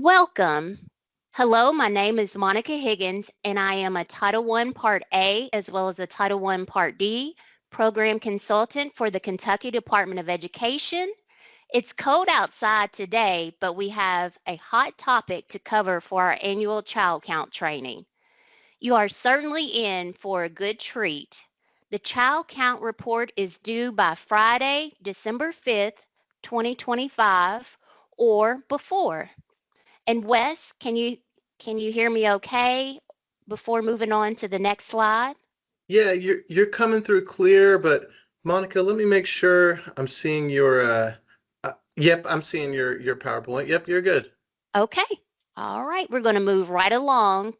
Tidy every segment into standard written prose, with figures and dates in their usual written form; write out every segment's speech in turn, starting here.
Welcome. Hello, my name is Monica Higgins, and I am a Title I Part A as well as a Title I Part D program consultant for the Kentucky Department of Education. It's cold outside today, but we have a hot topic to cover for our annual child count training. You are certainly in for a good treat. The child count report is due by Friday, December 5th, 2025, or before. And Wes, can you hear me okay before moving on to the next slide? Yeah, you're coming through clear, but Monica, let me make sure I'm seeing your yep, I'm seeing your PowerPoint. Yep, you're good. Okay. All right, we're going to move right along.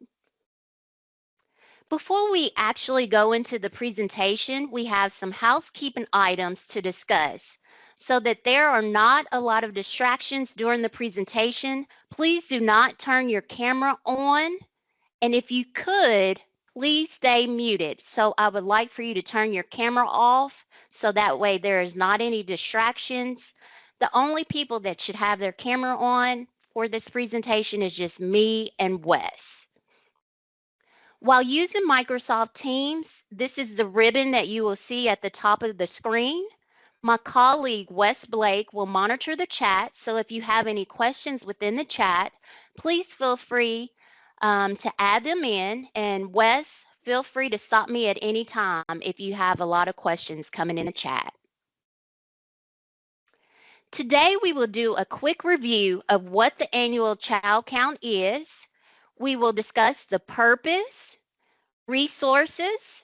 Before we actually go into the presentation, we have some housekeeping items to discuss. So that there are not a lot of distractions during the presentation, please do not turn your camera on. And if you could, please stay muted. So I would like for you to turn your camera off so that way there is not any distractions. The only people that should have their camera on for this presentation is just me and Wes. While using Microsoft Teams, this is the ribbon that you will see at the top of the screen. My colleague Wes Blake will monitor the chat, so if you have any questions within the chat, please feel free to add them in. And Wes, feel free to stop me at any time if you have a lot of questions coming in the chat. Today we will do a quick review of what the annual child count is. We will discuss the purpose, resources,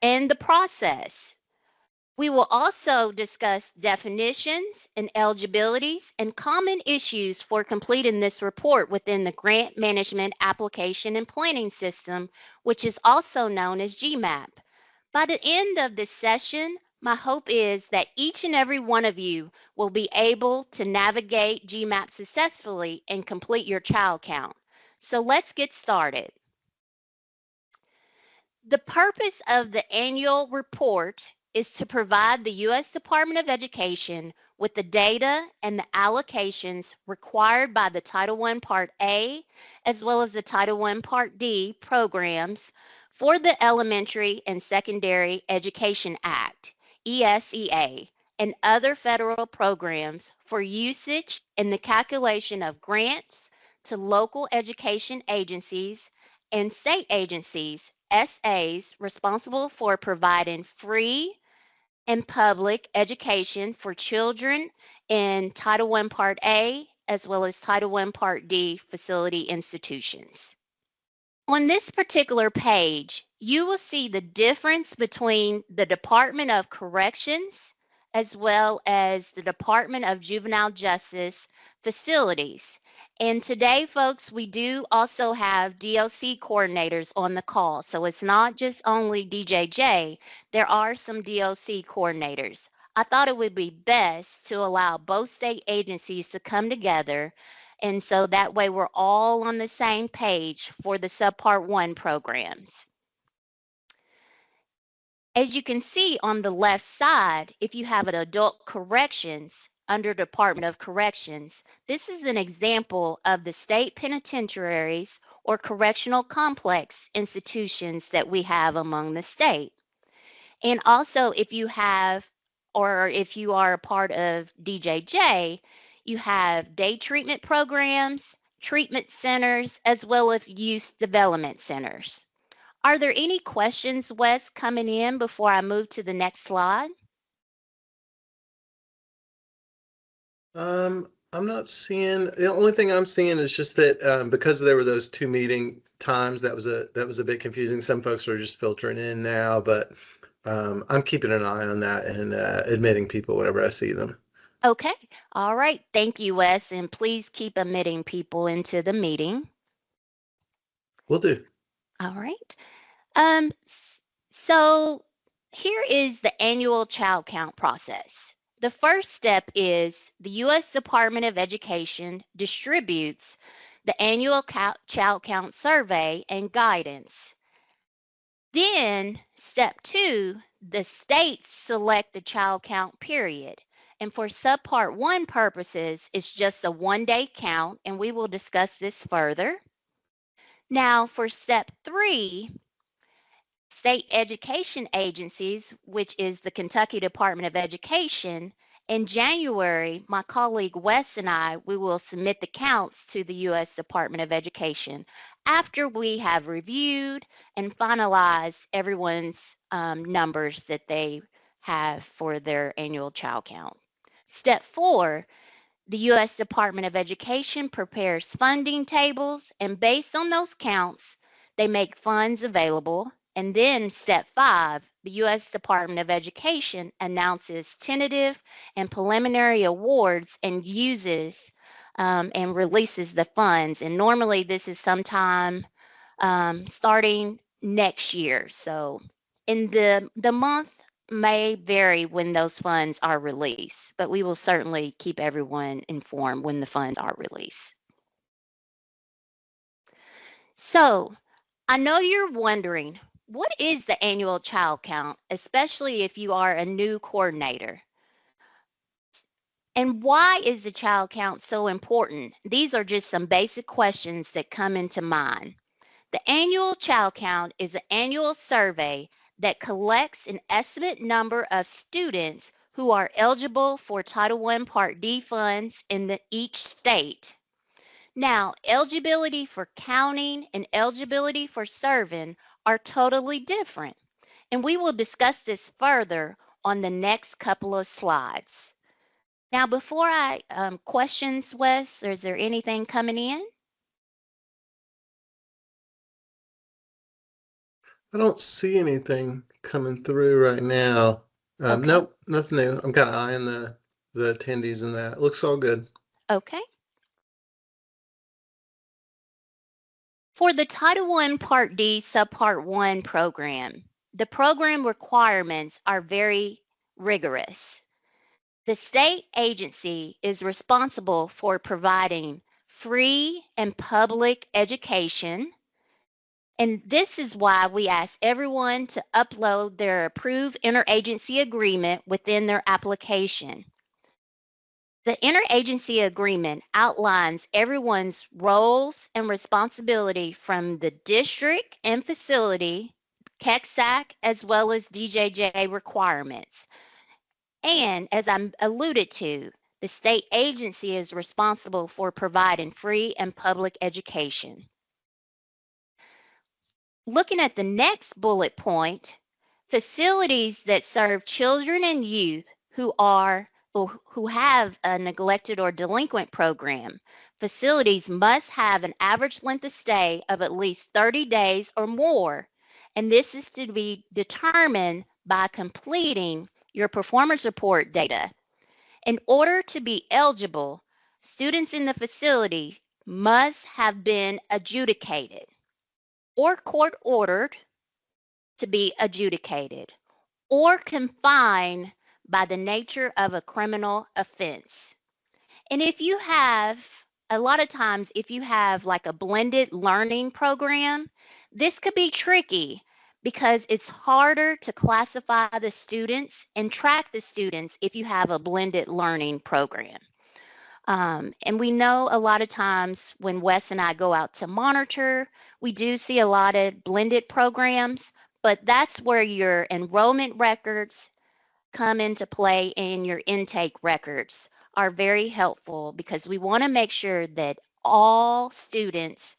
and the process. We will also discuss definitions and eligibilities and common issues for completing this report within the Grant Management Application and Planning System, which is also known as GMAP. By the end of this session, my hope is that each and every one of you will be able to navigate GMAP successfully and complete your child count. So let's get started. The purpose of the annual report is to provide the U.S. Department of Education with the data and the allocations required by the Title I Part A as well as the Title I Part D programs for the Elementary and Secondary Education Act, ESEA, and other federal programs for usage in the calculation of grants to local education agencies and state agencies, SAs, responsible for providing free and public education for children in Title I Part A as well as Title I Part D facility institutions. On this particular page, you will see the difference between the Department of Corrections as well as the Department of Juvenile Justice facilities. And today, folks, we do also have DOC coordinators on the call. So it's not just only DJJ, there are some DOC coordinators. I thought it would be best to allow both state agencies to come together, and so that way we're all on the same page for the Subpart 1 programs. As you can see on the left side, if you have an adult corrections under Department of Corrections, this is an example of the state penitentiaries or correctional complex institutions that we have among the state. And also if you have, or if you are a part of DJJ, you have day treatment programs, treatment centers, as well as youth development centers. Are there any questions, Wes, coming in before I move to the next slide? I'm not seeing, the only thing I'm seeing is just that because there were those two meeting times, that was a bit confusing. Some folks are just filtering in now, but I'm keeping an eye on that and admitting people whenever I see them. Okay, all right. Thank you, Wes, and please keep admitting people into the meeting. Will do. All right. So here is the annual child count process. The first step is the U.S. Department of Education distributes the annual child count survey and guidance. Then step 2, the states select the child count period. And for Subpart 1 purposes, it's just a one-day count, and we will discuss this further. Now, for Step 3, state education agencies, which is the Kentucky Department of Education, in January, my colleague Wes and I, we will submit the counts to the U.S. Department of Education after we have reviewed and finalized everyone's numbers that they have for their annual child count. Step 4, the U.S. Department of Education prepares funding tables, and based on those counts, they make funds available. And then step 5, the U.S. Department of Education announces tentative and preliminary awards and uses and releases the funds. And normally this is sometime starting next year. So in the month may vary when those funds are released, but we will certainly keep everyone informed when the funds are released. So I know you're wondering, what is the annual child count, especially if you are a new coordinator? And why is the child count so important? These are just some basic questions that come into mind. The annual child count is an annual survey that collects an estimate number of students who are eligible for Title I Part D funds in each state. Now, eligibility for counting and eligibility for serving are totally different, and we will discuss this further on the next couple of slides. Now, before I questions, Wes, is there anything coming in? I don't see anything coming through right now. Okay, Nope, nothing new. I'm kind of eyeing the attendees and that. It looks all good. okay. For the Title I Part D Subpart 1 program, the program requirements are very rigorous. The state agency is responsible for providing free and public education, and this is why we ask everyone to upload their approved interagency agreement within their application. The interagency agreement outlines everyone's roles and responsibility from the district and facility, KEXAC, as well as DJJ requirements. And as I alluded to, the state agency is responsible for providing free and public education. Looking at the next bullet point, facilities that serve children and youth who are or who have a neglected or delinquent program, facilities must have an average length of stay of at least 30 days or more, and this is to be determined by completing your performance report data. In order to be eligible, students in the facility must have been adjudicated or court ordered to be adjudicated or confined by the nature of a criminal offense. And if you have, a lot of times, if you have like a blended learning program, this could be tricky because it's harder to classify the students and track the students if you have a blended learning program. And we know a lot of times when Wes and I go out to monitor, we do see a lot of blended programs, but that's where your enrollment records come into play and your intake records are very helpful because we want to make sure that all students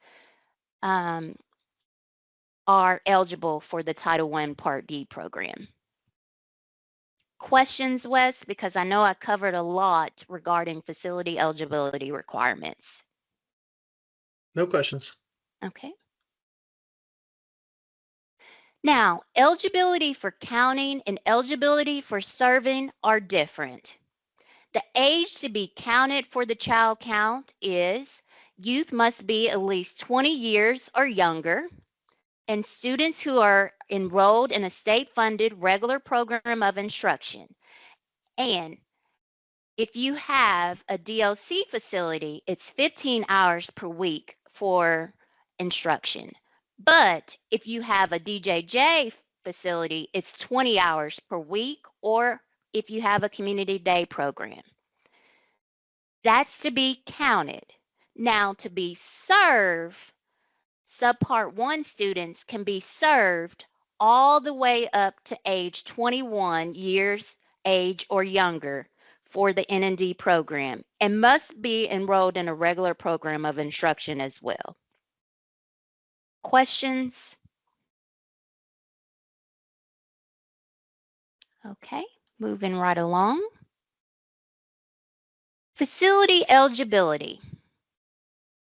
um, are eligible for the Title I Part D program. Questions, Wes? Because I know I covered a lot regarding facility eligibility requirements. No questions. Okay. Now, eligibility for counting and eligibility for serving are different. The age to be counted for the child count is youth must be at least 20 years or younger, and students who are enrolled in a state-funded regular program of instruction. And if you have a DLC facility, it's 15 hours per week for instruction. But if you have a DJJ facility, it's 20 hours per week, or if you have a community day program. That's to be counted. Now, to be served, Subpart 1 students can be served all the way up to age 21 years age or younger for the N&D program and must be enrolled in a regular program of instruction as well. Questions? Okay, moving right along. Facility eligibility.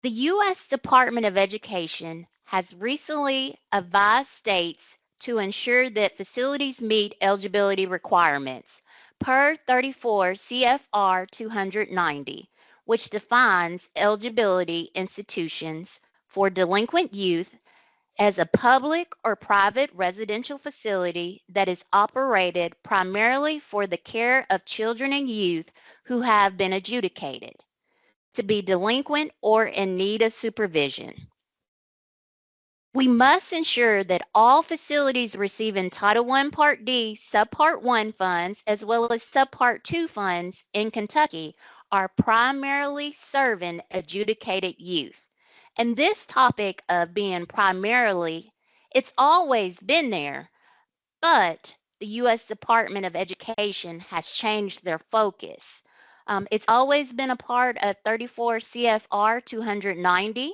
The U.S. Department of Education has recently advised states to ensure that facilities meet eligibility requirements per 34 CFR 290, which defines eligibility institutions for delinquent youth as a public or private residential facility that is operated primarily for the care of children and youth who have been adjudicated to be delinquent or in need of supervision. We must ensure that all facilities receiving Title I Part D Subpart 1 funds as well as Subpart 2 funds in Kentucky are primarily serving adjudicated youth. And this topic of being primarily, it's always been there, but the U.S. Department of Education has changed their focus. It's always been a part of 34 CFR 290,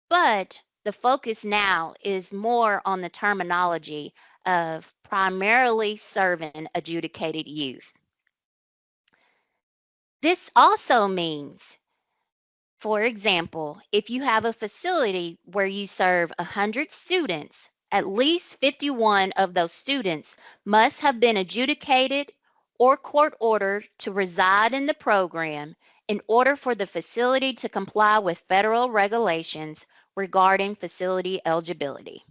but the focus now is more on the terminology of primarily serving adjudicated youth. This also means, for example, if you have a facility where you serve 100 students, at least 51 of those students must have been adjudicated or court ordered to reside in the program in order for the facility to comply with federal regulations regarding facility eligibility.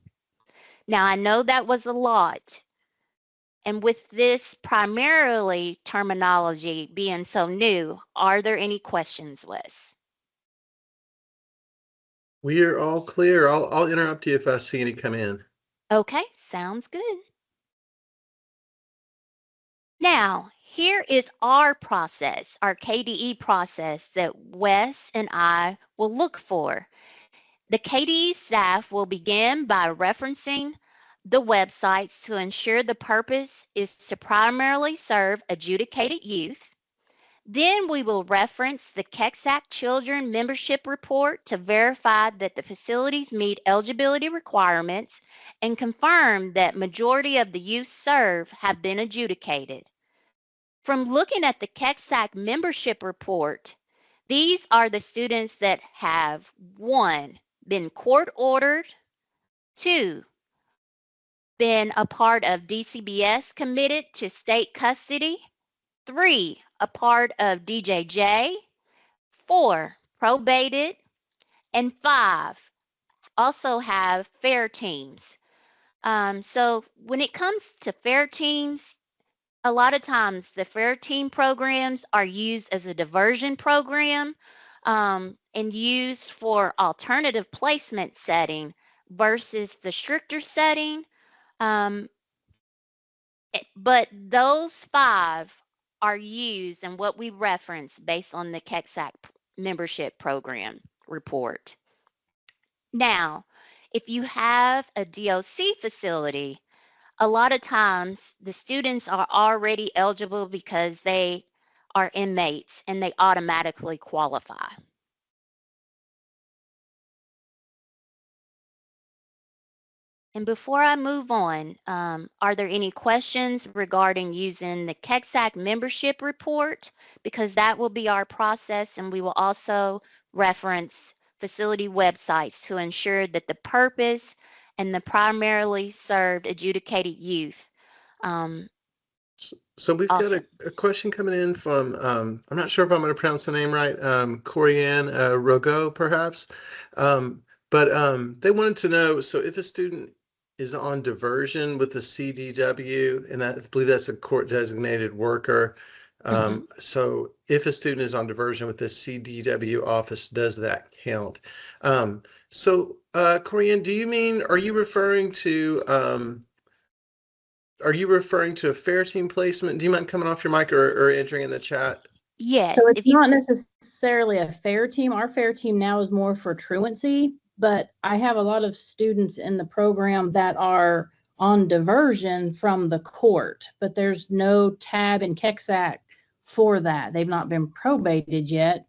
Now, I know that was a lot, and with this primarily terminology being so new, are there any questions, Wes? We are all clear. I'll interrupt you if I see any come in. Okay, sounds good. Now, here is our process, our KDE process that Wes and I will look for. The KDE staff will begin by referencing the websites to ensure the purpose is to primarily serve adjudicated youth. Then we will reference the KEXAC Children Membership Report to verify that the facilities meet eligibility requirements and confirm that majority of the youth served have been adjudicated. From looking at the KEXAC Membership Report, these are the students that have 1, been court ordered, 2, been a part of DCBS committed to state custody, 3, a part of DJJ, 4, probated, and 5, also have fair teams. So when it comes to fair teams, a lot of times the fair team programs are used as a diversion program and used for alternative placement setting versus the stricter setting. Um, but those 5 are used and what we reference based on the KEXAC membership program report. Now, if you have a DOC facility, a lot of times the students are already eligible because they are inmates and they automatically qualify. And before I move on, are there any questions regarding using the KEXAC membership report? Because that will be our process, and we will also reference facility websites to ensure that the purpose and the primarily served adjudicated youth. So we've got Also, a question coming in from, I'm not sure if I'm going to pronounce the name right, Corianne Rogo, perhaps. But they wanted to know, so if a student is on diversion with the CDW, and I believe that's a court designated worker. So if a student is on diversion with the CDW office, does that count? So Corianne, are you referring to are you referring to a fair team placement? Do you mind coming off your mic or entering in the chat? Yes, So if it's you not necessarily a fair team. Our fair team now is more for truancy, but I have a lot of students in the program that are on diversion from the court, but there's no tab in KEXAC for that. They've not been probated yet,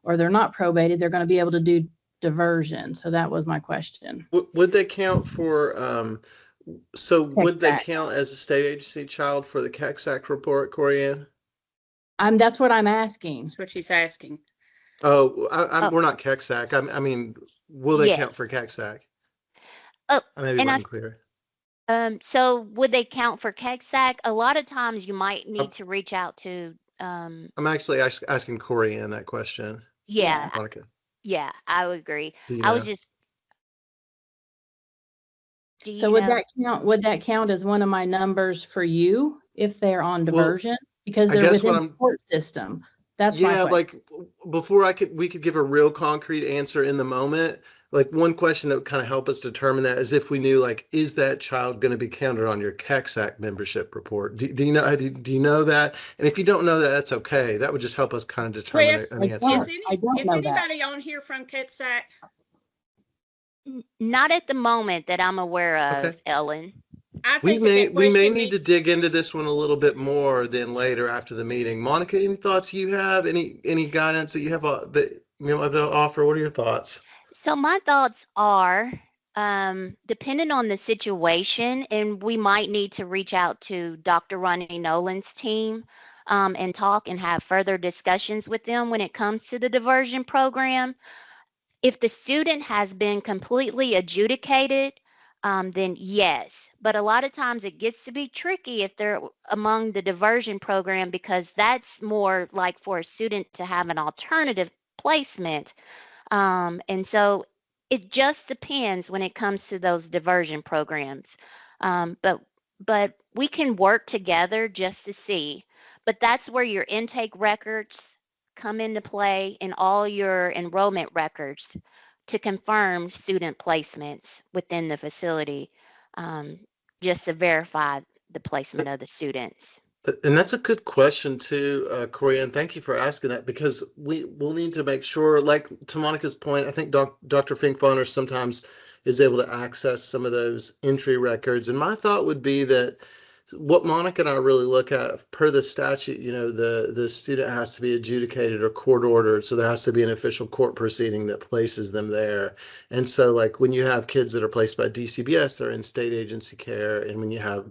or they're not probated. They're going to be able to do diversion. So that was my question. Would they count for, so would they KEXAC. count as a state agency child for the CACSAC report, Corianne? That's what I'm asking. That's what she's asking. Oh, Oh, we're not CACSAC. I mean, will they count yes. for CACSAC? Oh, I maybe and wasn't clear. so would they count for KEXAC? A lot of times you might I'm, need to reach out to, I'm actually asking Corianne that question. yeah, Monica, yeah, I would agree. do you I was know? just, do So you would know? that count as one of my numbers for you if they're on Well, diversion? Because I they're guess within what the I'm, court system. That's my yeah, question. like before we could give a real concrete answer in the moment. Like one question that would kind of help us determine that is if we knew, like, is that child going to be counted on your CACSAC membership report? Do you know, do you know that? And if you don't know that, that's okay. That would just help us kind of determine Wes, an I answer. don't know that. anybody on here from KETSAC? Not at the moment that I'm aware Okay. of, Ellen. I We think that may question need to needs, dig into this one a little bit more than later after the meeting. Monica, any thoughts you have? Any guidance that you have that you have to offer? What are your thoughts? So my thoughts are, depending on the situation, and we might need to reach out to Dr. Ronnie Nolan's team, and talk and have further discussions with them when it comes to the diversion program. If the student has been completely adjudicated, then yes. But a lot of times it gets to be tricky if they're among the diversion program, because that's more like for a student to have an alternative placement. And so it just depends when it comes to those diversion programs. But we can work together just to see. But that's where your intake records come into play, and all your enrollment records to confirm student placements within the facility, um, just to verify the placement of the students. And that's a good question too, Corey, and thank you for asking that because will need to make sure, like to Monica's point, I think Dr. Finkbonner sometimes is able to access some of those entry records. And my thought would be that what Monica and I really look at per the statute, the student has to be adjudicated or court ordered. So there has to be an official court proceeding that places them there. And so like when you have kids that are placed by DCBS, they're in state agency care. And when you have,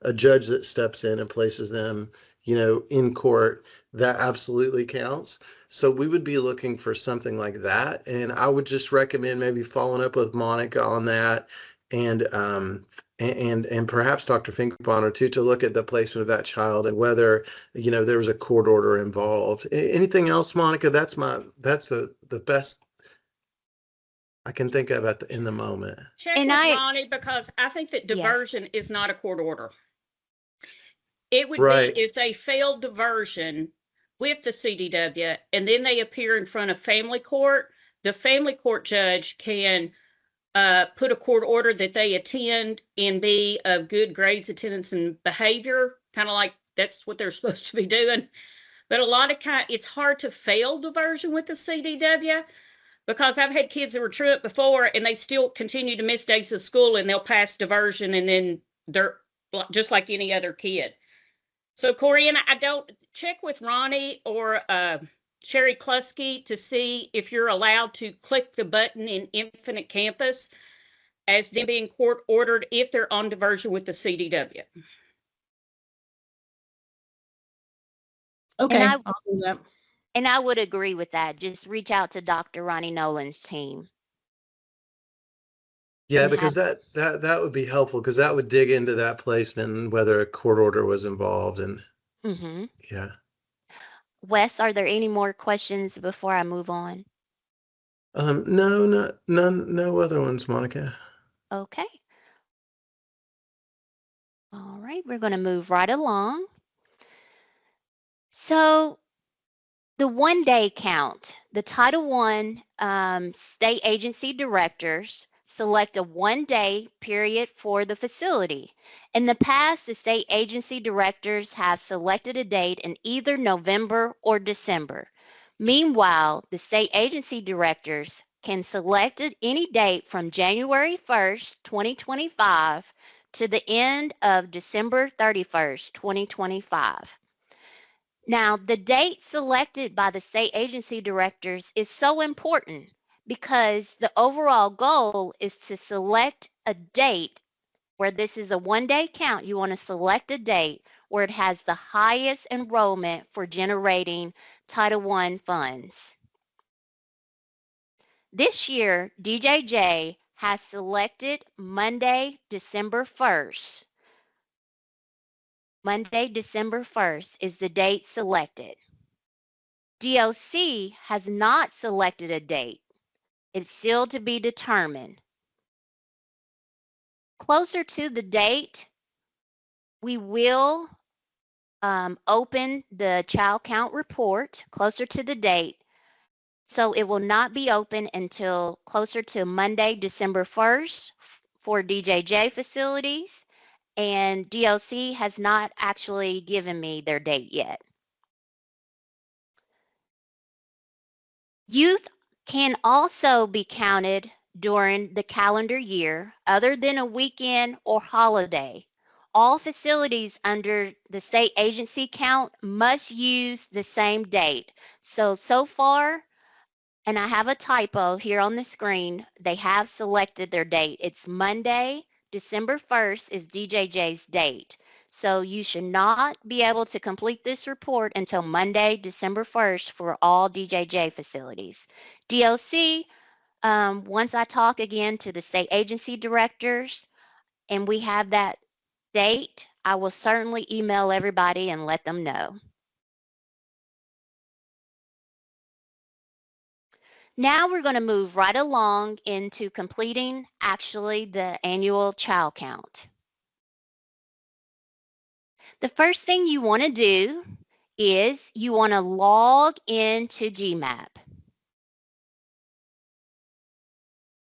a judge that steps in and places them, in court, that absolutely counts. So we would be looking for something like that. And I would just recommend maybe following up with Monica on that and perhaps Dr. Finkbonner too, to look at the placement of that child and whether, there was a court order involved. Anything else, Monica? That's the best I can think of in the moment. check And with I, Ronnie, because I think that yes, diversion is not a court order. It would Right. be if they failed diversion with the CDW and then they appear in front of family court, the family court judge can put a court order that they attend and be of good grades, attendance, and behavior, kind of like that's what they're supposed to be doing. But a lot of it's hard to fail diversion with the CDW, because I've had kids that were truant before and they still continue to miss days of school and they'll pass diversion and then they're just like any other kid. So Corey, and I don't check with Ronnie or Sherry Klusky to see if you're allowed to click the button in Infinite Campus as them being court ordered if they're on diversion with the CDW. Okay, I I'll do that. and I would agree with that. Just reach out to Dr. Ronnie Nolan's team. Yeah, And because that would be helpful because that would dig into that placement and whether a court order was involved. And yeah. Wes, are there any more questions before I move on? No, none, no other ones, Monica. Okay. All right, we're going to move right along. So the 1 day count, the Title I state agency directors select a one-day period for the facility. In the past, the state agency directors have selected a date in either November or December. Meanwhile, the state agency directors can select any date from January 1st, 2025 to the end of December 31st, 2025. Now, the date selected by the state agency directors is so important because the overall goal is to select a date where this is a one-day count. You want to select a date where it has the highest enrollment for generating Title I funds. This year, DJJ has selected Monday, December 1st. Monday, December 1st is the date selected. DOC has not selected a date. It's still to be determined. Closer to the date, we will open the child count report closer to the date. So it will not be open until closer to Monday, December 1st for DJJ facilities. And DOC has not actually given me their date yet. Youth can also be counted during the calendar year other than a weekend or holiday. All facilities under the state agency count must use the same date. So far, and I have a typo here on the screen, they have selected their date. It's Monday, December 1st is DJJ's date. So you should not be able to complete this report until Monday, December 1st for all DJJ facilities. DOC, once I talk again to the state agency directors and we have that date, I will certainly email everybody and let them know. Now we're going to move right along into completing actually the annual child count. The first thing you want to do is you want to log into GMAP.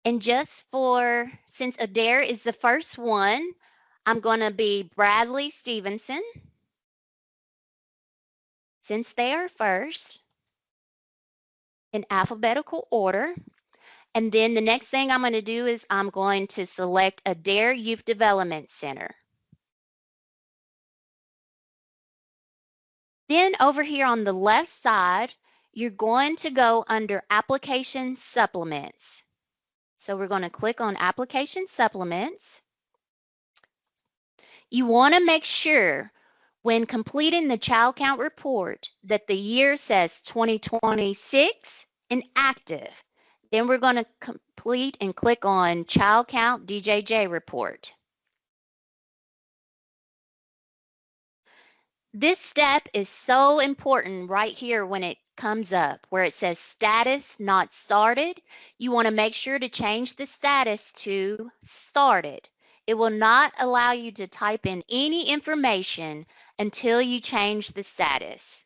And just since Adair is the first one, I'm going to be Bradley Stevenson, since they are first, in alphabetical order. And then the next thing I'm going to do is I'm going to select Adair Youth Development Center. Then over here on the left side, you're going to go under Application Supplements. So we're going to click on Application Supplements. You want to make sure when completing the child count report that the year says 2026 and active. Then we're going to complete and click on Child Count DJJ Report. This step is so important right here when it comes up where it says status not started. You want to make sure to change the status to started. It will not allow you to type in any information until you change the status.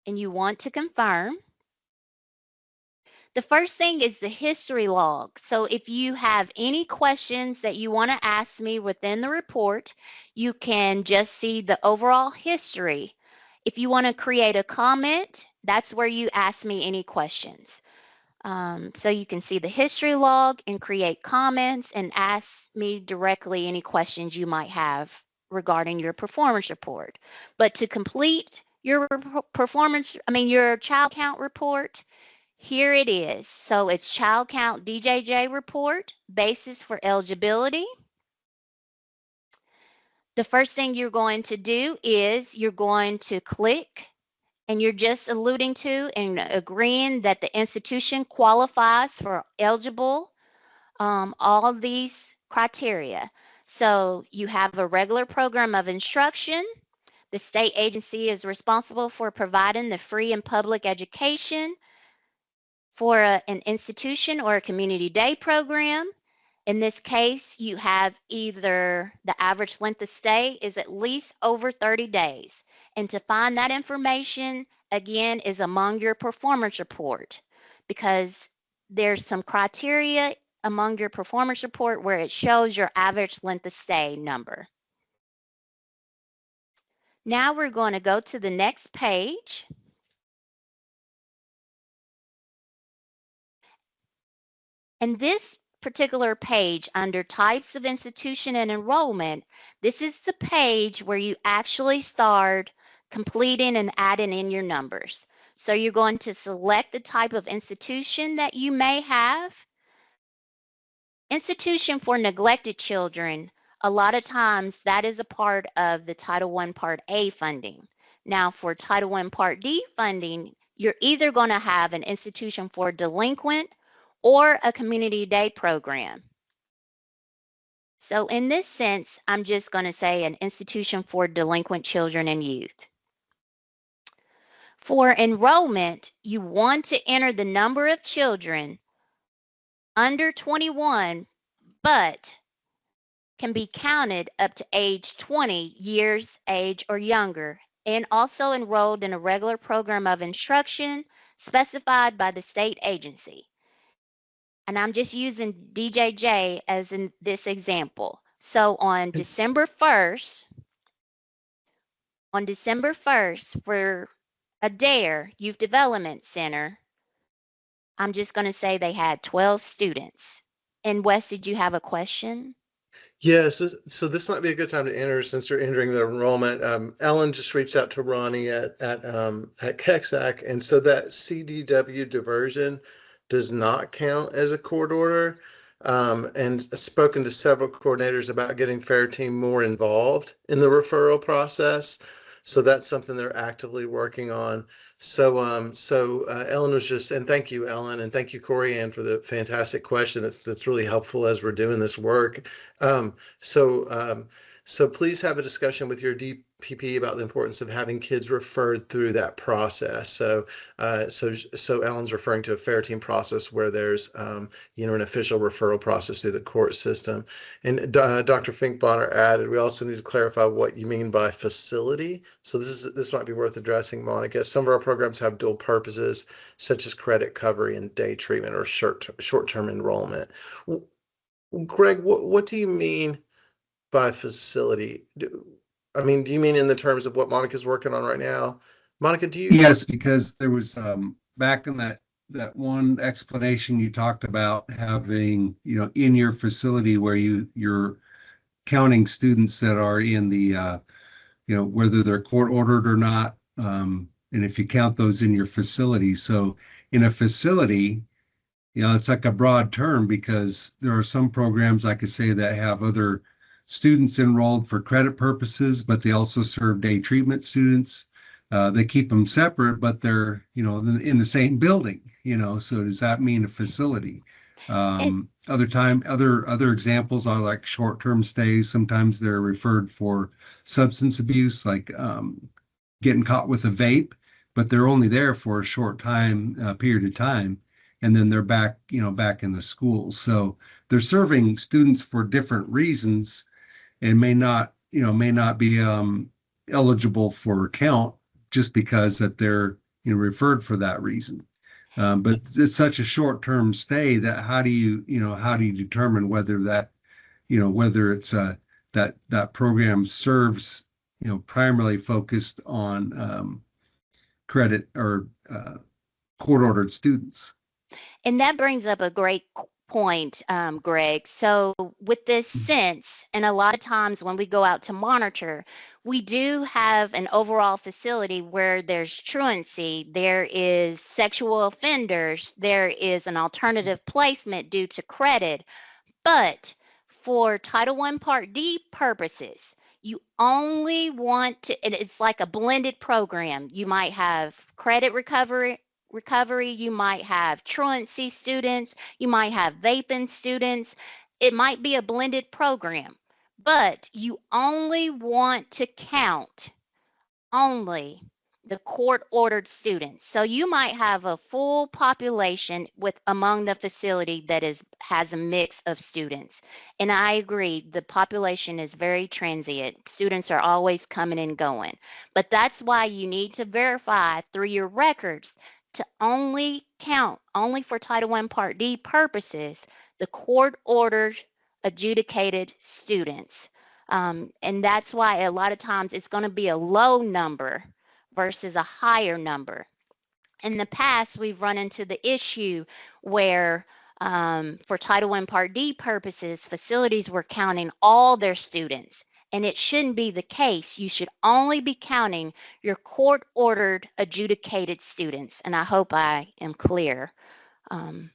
And you want to confirm. The first thing is the history log. So if you have any questions that you want to ask me within the report, you can just see the overall history. If you want to create a comment, that's where you ask me any questions. So you can see the history log and create comments and ask me directly any questions you might have regarding your performance report. But to complete your your child count report, here it is. So it's Child Count DJJ Report, Basis for Eligibility. The first thing you're going to do is you're going to click, and you're just alluding to and agreeing that the institution qualifies for eligible, all of these criteria. So you have a regular program of instruction. The state agency is responsible for providing the free and public education for an institution or a community day program. In this case, you have either the average length of stay is at least over 30 days. And to find that information, again, is among your performance report. because there's some criteria among your performance report where it shows your average length of stay number. Now we're going to go to the next page. And this particular page under types of institution and enrollment, this is the page where you actually start completing and adding in your numbers. So you're going to select the type of institution that you may have. Institution for neglected children, a lot of times that is a part of the Title I Part A funding. Now for Title I Part D funding, you're either going to have an institution for delinquent or a community day program. So in this sense, I'm just going to say an institution for delinquent children and youth. For enrollment, you want to enter the number of children under 21, but can be counted up to age 20 years age or younger, and also enrolled in a regular program of instruction specified by the state agency. And I'm just using DJJ as in this example. So on December 1st, for Adair Youth Development Center, I'm just going to say they had 12 students. And Wes, did you have a question? Yes, so this might be a good time to enter since you're entering the enrollment. Ellen just reached out to Ronnie at KEXAC, and so that CDW diversion does not count as a court order. And spoken to several coordinators about getting Fair Team more involved in the referral process. So that's something they're actively working on. So Ellen was just, and thank you, Ellen, and thank you, Corey Ann, for the fantastic question. That's really helpful as we're doing this work. So please have a discussion with your DPP about the importance of having kids referred through that process. So Ellen's referring to a Fair Team process where there's an official referral process through the court system. And Dr. Finkbonner added, we also need to clarify what you mean by facility. So this might be worth addressing, Monica. Some of our programs have dual purposes, such as credit recovery and day treatment or short-term enrollment. Greg, what do you mean by facility? Do you mean in the terms of what Monica's working on right now? Monica, do you? Yes, because there was back in that one explanation you talked about having, in your facility where you're counting students that are in the, whether they're court ordered or not, and if you count those in your facility. So in a facility, it's like a broad term because there are some programs, I could say, that have other students enrolled for credit purposes, but they also serve day treatment students. They keep them separate, but they're, in the same building, so does that mean a facility? Other examples are like short-term stays. Sometimes they're referred for substance abuse, like getting caught with a vape, but they're only there for a short period of time. And then they're back in the schools. So they're serving students for different reasons and may not be eligible for count just because that they're referred for that reason. But it's such a short-term stay that how do you determine whether that, whether it's that program serves, primarily focused on credit or court-ordered students. And that brings up a great point, Greg. So with this sense, and a lot of times when we go out to monitor, we do have an overall facility where there's truancy, there is sexual offenders, there is an alternative placement due to credit. But for Title I Part D purposes, you only want to, and it's like a blended program. You might have credit recovery, you might have truancy students, you might have vaping students. It might be a blended program, but you only want to count only the court-ordered students. So you might have a full population among the facility that has a mix of students. And I agree, the population is very transient. Students are always coming and going. But that's why you need to verify through your records to only count, only for Title I Part D purposes, the court-ordered adjudicated students. And that's why a lot of times it's going to be a low number versus a higher number. In the past, we've run into the issue where for Title I Part D purposes, facilities were counting all their students, and it shouldn't be the case. You should only be counting your court-ordered adjudicated students, and I hope I am clear on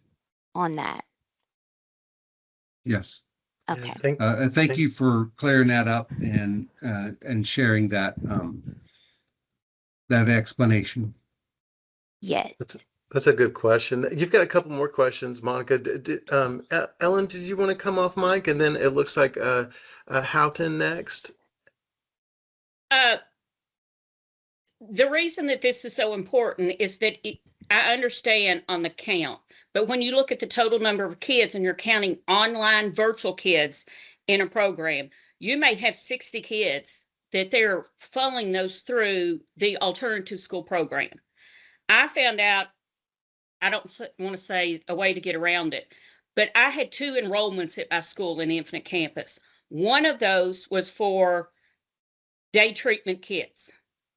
that. Yes. Okay. Thank you for clearing that up and sharing that that explanation. Yeah. That's a good question. You've got a couple more questions, Monica. Ellen, did you want to come off mic? And then it looks like Houghton next. The reason that this is so important is that I understand on the count, but when you look at the total number of kids and you're counting online virtual kids in a program, you may have 60 kids that they're funneling those through the alternative school program. I found out, I don't want to say a way to get around it, but I had 2 enrollments at my school in Infinite Campus. One of those was for day treatment kids.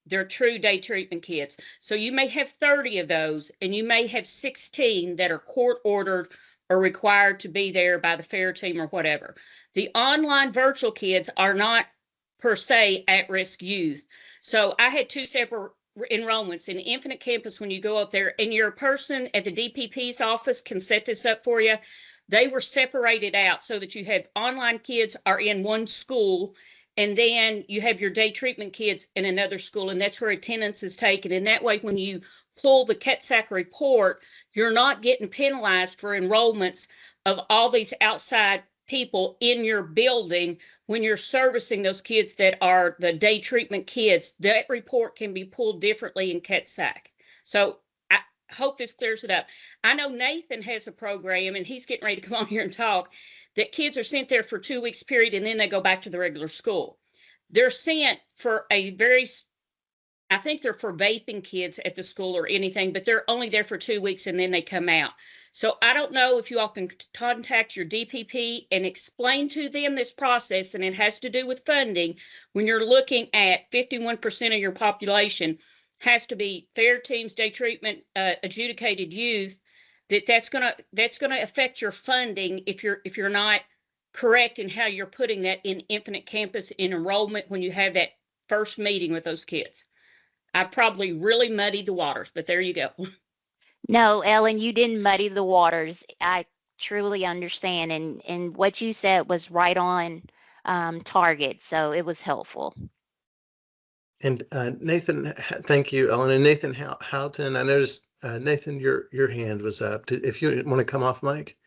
They're true day treatment kids. So you may have 30 of those, and you may have 16 that are court ordered or required to be there by the fair team or whatever. The online virtual kids are not per se at-risk youth. So I had 2 separate enrollments in Infinite Campus. When you go up there, and your person at the DPP's office can set this up for you, they were separated out so that you have online kids are in one school, and then you have your day treatment kids in another school, and that's where attendance is taken. And that way, when you pull the KETSAC report, you're not getting penalized for enrollments of all these outside people in your building when you're servicing those kids that are the day treatment kids. That report can be pulled differently in KETSAC. So I hope this clears it up. I know Nathan has a program, and he's getting ready to come on here and talk, that kids are sent there for 2 weeks period, and then they go back to the regular school. They're sent for I think they're for vaping kids at the school or anything, but they're only there for 2 weeks and then they come out. So I don't know if you all can contact your DPP and explain to them this process, and it has to do with funding. When you're looking at 51% of your population has to be fair teams, day treatment, adjudicated youth, that's gonna affect your funding if you're not correct in how you're putting that in Infinite Campus in enrollment when you have that first meeting with those kids. I probably really muddied the waters, but there you go. No, Ellen, you didn't muddy the waters. I truly understand, and what you said was right on target, so it was helpful. And Nathan, thank you, Ellen. And Nathan Houghton, I noticed, Nathan, your hand was up. If you want to come off mic.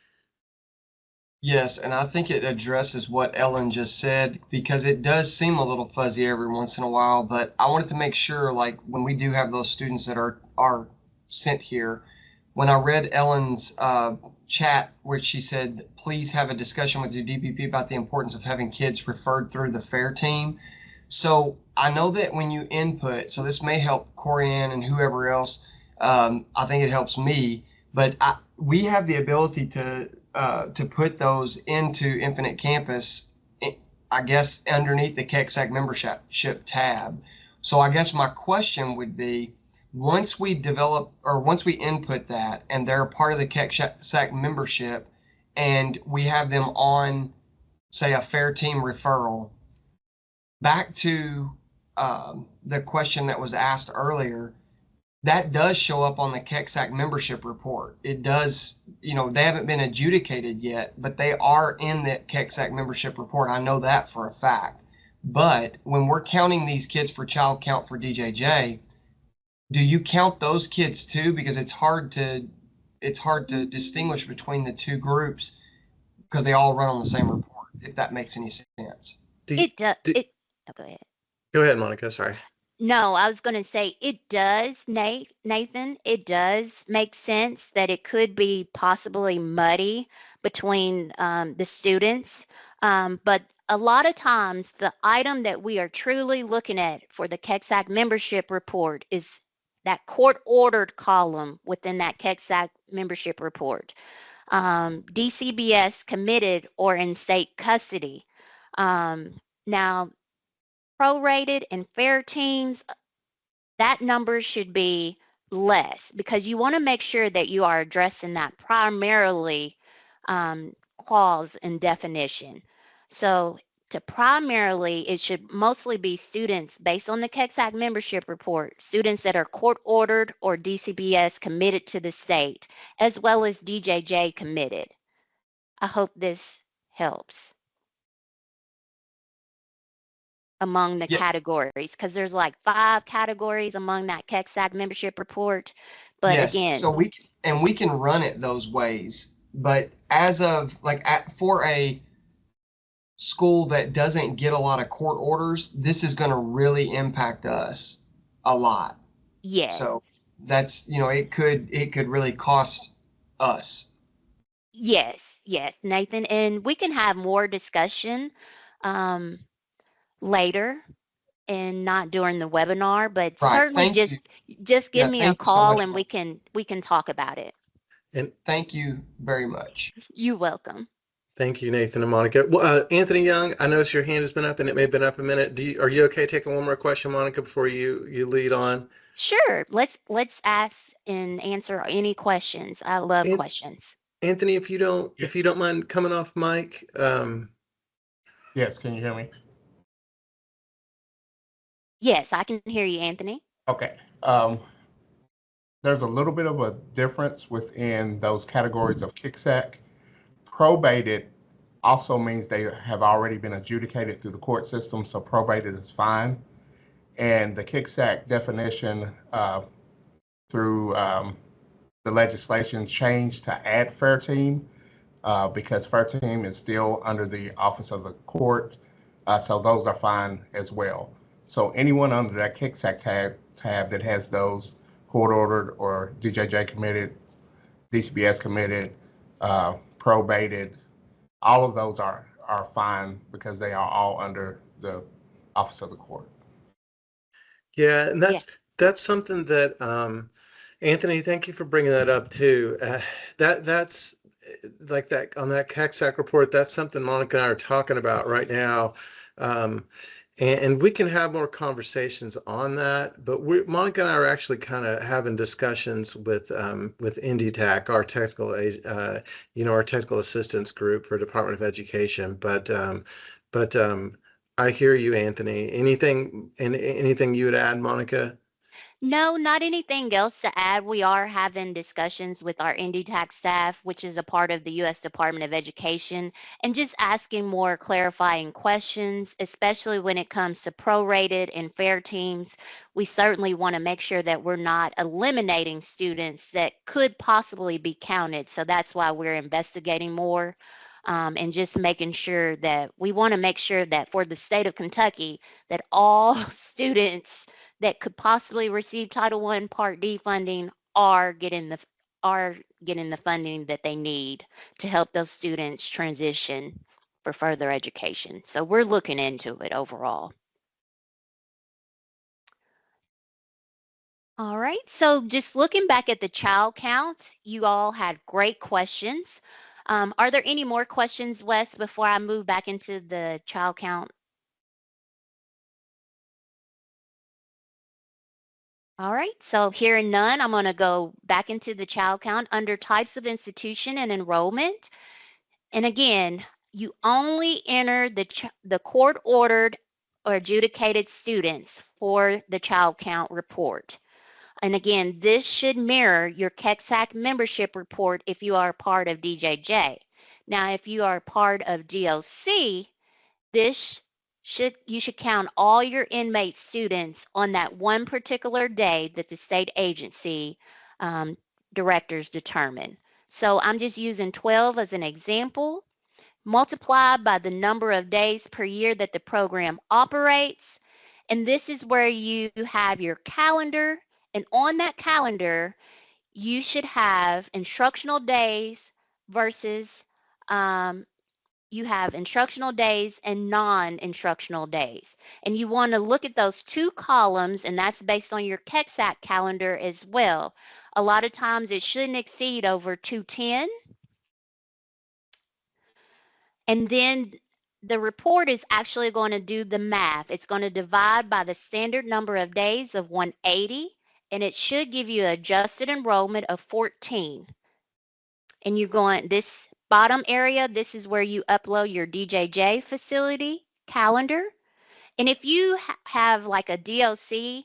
Yes, and I think it addresses what Ellen just said, because it does seem a little fuzzy every once in a while, but I wanted to make sure, like, when we do have those students that are sent here, when I read Ellen's chat where she said, please have a discussion with your DPP about the importance of having kids referred through the FAIR team. So I know that when you input, so this may help Corianne and whoever else, I think it helps me, but we have the ability to put those into Infinite Campus, I guess, underneath the KEXAC membership tab. So I guess my question would be, once we input that and they're a part of the KEXAC membership and we have them on, say, a fair team referral, back to the question that was asked earlier, that does show up on the KEXAC membership report. It does, they haven't been adjudicated yet, but they are in the KEXAC membership report. I know that for a fact. But when we're counting these kids for child count for DJJ, do you count those kids too? Because it's hard to distinguish between the two groups because they all run on the same report, if that makes any sense. It does. Oh, go ahead. Go ahead, Monica. Sorry. No, I was going to say it does, Nathan. It does make sense that it could be possibly muddy between the students. But a lot of times the item that we are truly looking at for the KEXAC membership report is that court-ordered column within that KEXAC membership report. DCBS committed or in state custody. Now, prorated and fair teams, that number should be less because you want to make sure that you are addressing that primarily clause and definition. So to primarily, it should mostly be students based on the KEXAC membership report, students that are court ordered or DCBS committed to the state, as well as DJJ committed. I hope this helps among the Yeah. categories, because there's like 5 categories among that KEXAC membership report. But Yes, again, so we can run it those ways, but as of for a school that doesn't get a lot of court orders, this is going to really impact us a lot. yes, So that's, it could really cost us. yes, Nathan, and we can have more discussion later and not during the webinar, but Right. certainly Thank you. just give Yeah, me a thank you so call much, and Mom. we can talk about it. And Thank you very much. You're welcome. thank you, Nathan and Monica. Well, Anthony Young, I notice your hand has been up and it may have been up a minute. Are you okay taking one more question, Monica, before you lead on? Sure, let's ask and answer any questions. I love An- questions. Anthony, if you don't mind coming off mic, Yes, can you hear me? Yes, I can hear you, Anthony. Okay. There's a little bit of a difference within those categories of kicksack. Probated also means they have already been adjudicated through the court system, so probated is fine. And the kicksack definition through the legislation changed to add fair team because fair team is still under the office of the court, so those are fine as well. So anyone under that kicksack tab that has those court ordered or DJJ committed, DCBS committed, probated, all of those are fine because they are all under the office of the court. yeah, and that's something that Anthony, thank you for bringing that up too. That's like that on that CACSAC report. That's something Monica and I are talking about right now. And we can have more conversations on that, but Monica and I are actually kind of having discussions with IndyTAC, our technical our technical assistance group for Department of Education. But I hear you, Anthony. Anything you would add, Monica? No, not anything else to add. We are having discussions with our IndyTax staff, which is a part of the U.S. Department of Education, and just asking more clarifying questions, especially when it comes to prorated and fair teams. We certainly want to make sure that we're not eliminating students that could possibly be counted. So that's why we're investigating more. And just making sure that we want to make sure that for the state of Kentucky, that all students that could possibly receive Title I Part D funding are getting the funding that they need to help those students transition for further education. So we're looking into it overall. All right, so just looking back at the child count, you all had great questions. Are there any more questions, Wes, before I move back into the child count? All right, so hearing none, I'm going to go back into the child count under types of institution and enrollment. And again, you only enter the court-ordered or adjudicated students for the child count report. And again, this should mirror your KEXAC membership report if you are part of DJJ. Now, if you are part of DOC, you should count all your inmate students on that one particular day that the state agency directors determine. So I'm just using 12 as an example, multiplied by the number of days per year that the program operates. And this is where you have your calendar. And on that calendar, you should have instructional days versus you have instructional days and non-instructional days. And you want to look at those two columns, and that's based on your KEXAC calendar as well. A lot of times it shouldn't exceed over 210. And then the report is actually going to do the math. It's going to divide by the standard number of days of 180, and it should give you adjusted enrollment of 14. And you're going, this bottom area, this is where you upload your DJJ facility calendar. And if you have like a DOC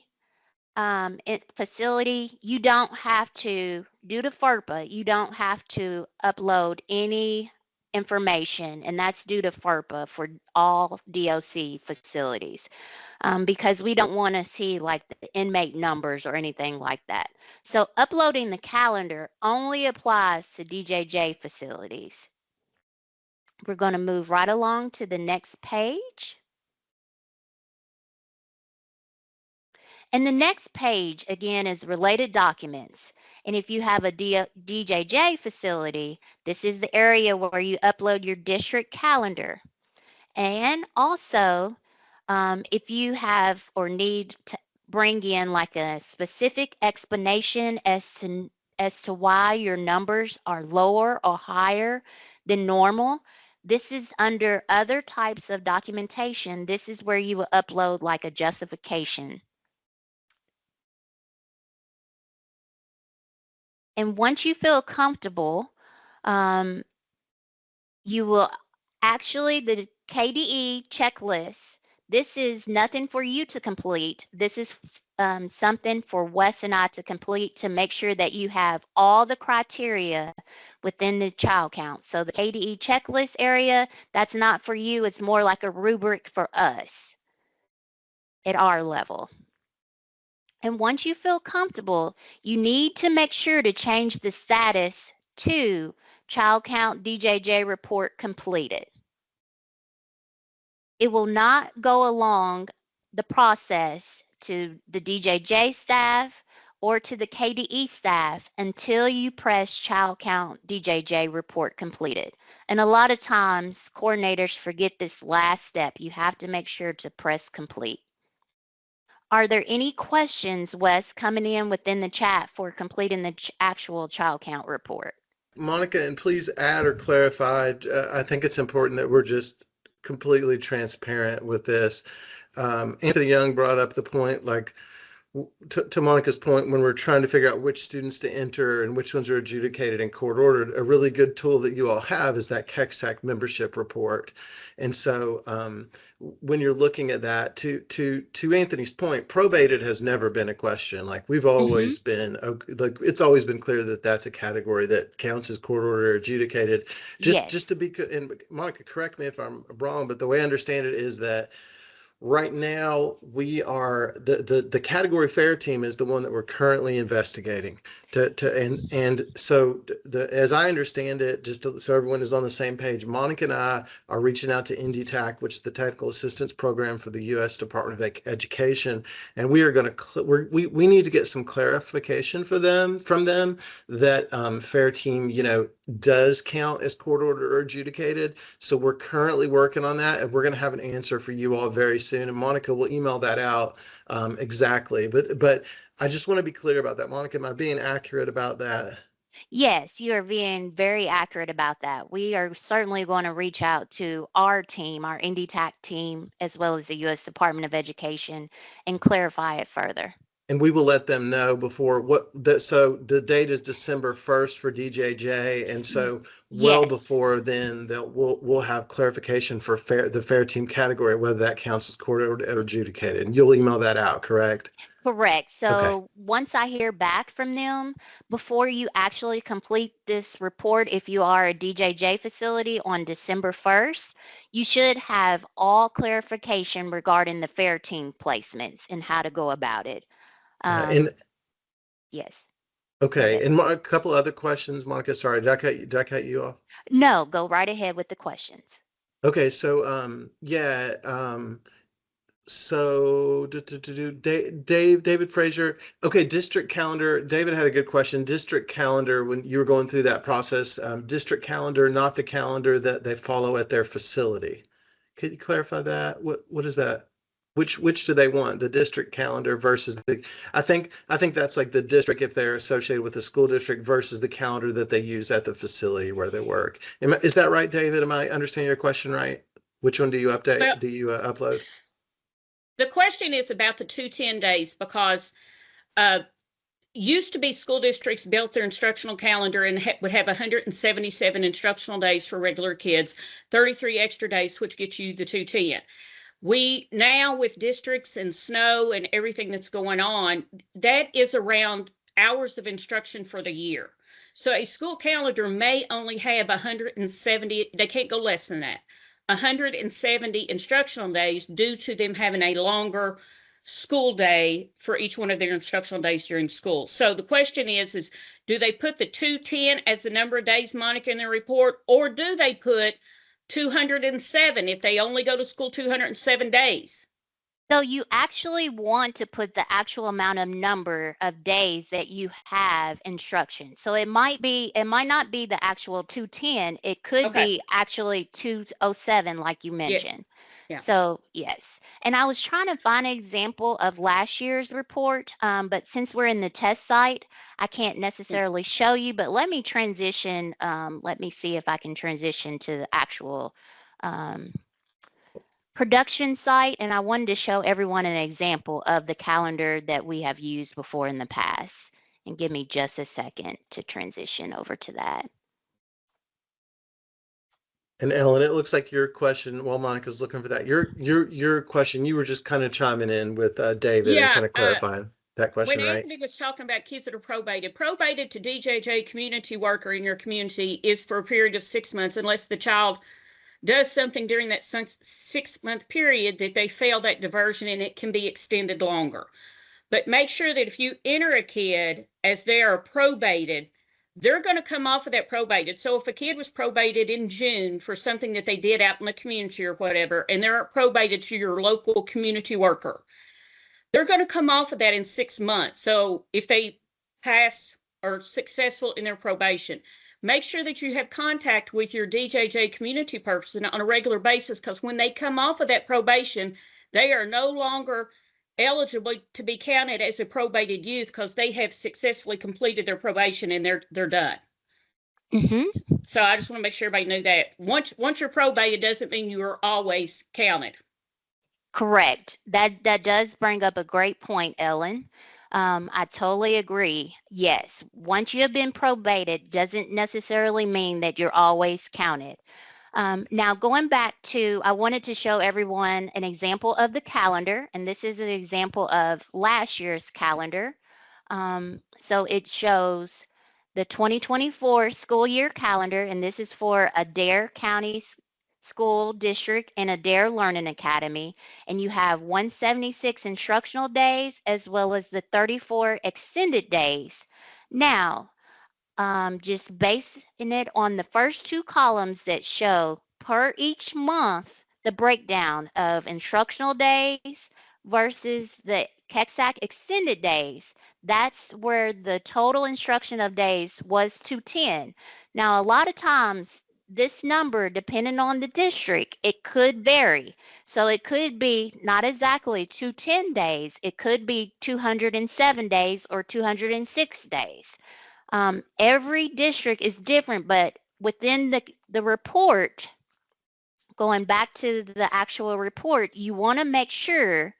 facility, you don't have to, due to FERPA, you don't have to upload any information, and that's due to FERPA for all DOC facilities, because we don't want to see like the inmate numbers or anything like that. So uploading the calendar only applies to DJJ facilities. We're going to move right along to the next page. And the next page, again, is related documents. And if you have a DJJ facility, this is the area where you upload your district calendar. And also, if you have or need to bring in like a specific explanation as to why your numbers are lower or higher than normal, this is under other types of documentation. This is where you will upload like a justification. And once you feel comfortable, you will actually, the KDE checklist, this is nothing for you to complete. This is something for Wes and I to complete to make sure that you have all the criteria within the child count. So the KDE checklist area, that's not for you. It's more like a rubric for us at our level. And once you feel comfortable, you need to make sure to change the status to Child Count DJJ report completed. It will not go along the process to the DJJ staff or to the KDE staff until you press Child Count DJJ report completed. And a lot of times coordinators forget this last step. You have to make sure to press complete. Are there any questions, Wes, coming in within the chat for completing the actual child count report? Monica, and please add or clarify. I think it's important that we're just completely transparent with this. Anthony Young brought up the point, like to Monica's point, when we're trying to figure out which students to enter and which ones are adjudicated and court ordered, a really good tool that you all have is that KEXAC membership report. And so when you're looking at that, to Anthony's point, probated has never been a question. Like we've always been, like it's always been clear that that's a category that counts as court order adjudicated. Just to be, and Monica, correct me if I'm wrong, but the way I understand it is that right now, we are the category fair team is the one that we're currently investigating. And so as I understand it, so everyone is on the same page, Monica and I are reaching out to IndyTAC, which is the Technical Assistance Program for the U.S. Department of Education, and we are going to we need to get some clarification from them that fair team does count as court order or adjudicated. So we're currently working on that, and we're going to have an answer for you all very soon. And Monica will email that out exactly. But I just want to be clear about that. Monica, am I being accurate about that? Yes, you are being very accurate about that. We are certainly going to reach out to our team, our IndyTAC team, as well as the U.S. Department of Education, and clarify it further. And we will let them know before so the date is December 1st for DJJ. And so before then we'll have clarification for the fair team category, whether that counts as court ordered or adjudicated. And you'll email that out, correct? Correct. So once I hear back from them, before you actually complete this report, if you are a DJJ facility on December 1st, you should have all clarification regarding the fair team placements and how to go about it. Yes. Okay. And a couple other questions, Monica. Sorry, did I cut you off? No, go right ahead with the questions. Okay. So, So David Frazier. Okay, district calendar. David had a good question. District calendar, when you were going through that process, district calendar, not the calendar that they follow at their facility. Could you clarify that? What is that? Which do they want? The district calendar versus the, I think that's like the district if they're associated with the school district versus the calendar that they use at the facility where they work. Is that right, David? Am I understanding your question right? Which one do you update? Well, Do you upload? the question is about the 210 days because used to be school districts built their instructional calendar and would have 177 instructional days for regular kids, 33 extra days, which gets you the 210. We now, with districts and snow and everything that's going on, that is around hours of instruction for the year. So a school calendar may only have 170, they can't go less than that, 170 instructional days due to them having a longer school day for each one of their instructional days during school. So the question is do they put the 210 as the number of days, Monica, in their report, or do they put 207 if they only go to school 207 days? So you actually want to put the actual amount of number of days that you have instruction. So it might not be the actual 210. It could Okay. be actually 207, like you Yes. mentioned. Yeah. So yes. And I was trying to find an example of last year's report, but since we're in the test site, I can't necessarily show you, but let me transition. Let me see if I can transition to the actual production site, and I wanted to show everyone an example of the calendar that we have used before in the past. And give me just a second to transition over to that. And Ellen, it looks like your question, while Monica's looking for that, your question, you were just kind of chiming in with David and kind of clarifying that question, when right? Anthony was talking about kids that are probated to DJJ community worker in your community is for a period of 6 months, unless the child does something during that 6-month period that they fail that diversion, and it can be extended longer. But make sure that if you enter a kid as they are probated, they're going to come off of that probated. So if a kid was probated in June for something that they did out in the community or whatever, and they're probated to your local community worker, they're going to come off of that in 6 months. So if they pass or successful in their probation, make sure that you have contact with your DJJ community person on a regular basis, because when they come off of that probation, they are no longer eligible to be counted as a probated youth because they have successfully completed their probation and they're done. Mm-hmm. So I just want to make sure everybody knew that. Once you're probated, doesn't mean you are always counted. Correct. That does bring up a great point, Ellen. I totally agree. Yes, once you have been probated doesn't necessarily mean that you're always counted. Now, going back to, I wanted to show everyone an example of the calendar, and this is an example of last year's calendar. So it shows the 2024 school year calendar, and this is for Adair County School District and Adair Learning Academy. And you have 176 instructional days as well as the 34 extended days. Now, just basing it on the first two columns that show per each month the breakdown of instructional days versus the KEXAC extended days, that's where the total instruction of days was 210. Now, a lot of times this number, depending on the district, it could vary. So it could be not exactly 210 days. It could be 207 days or 206 days. Every district is different, but within the report, going back to the actual report, you want to make sure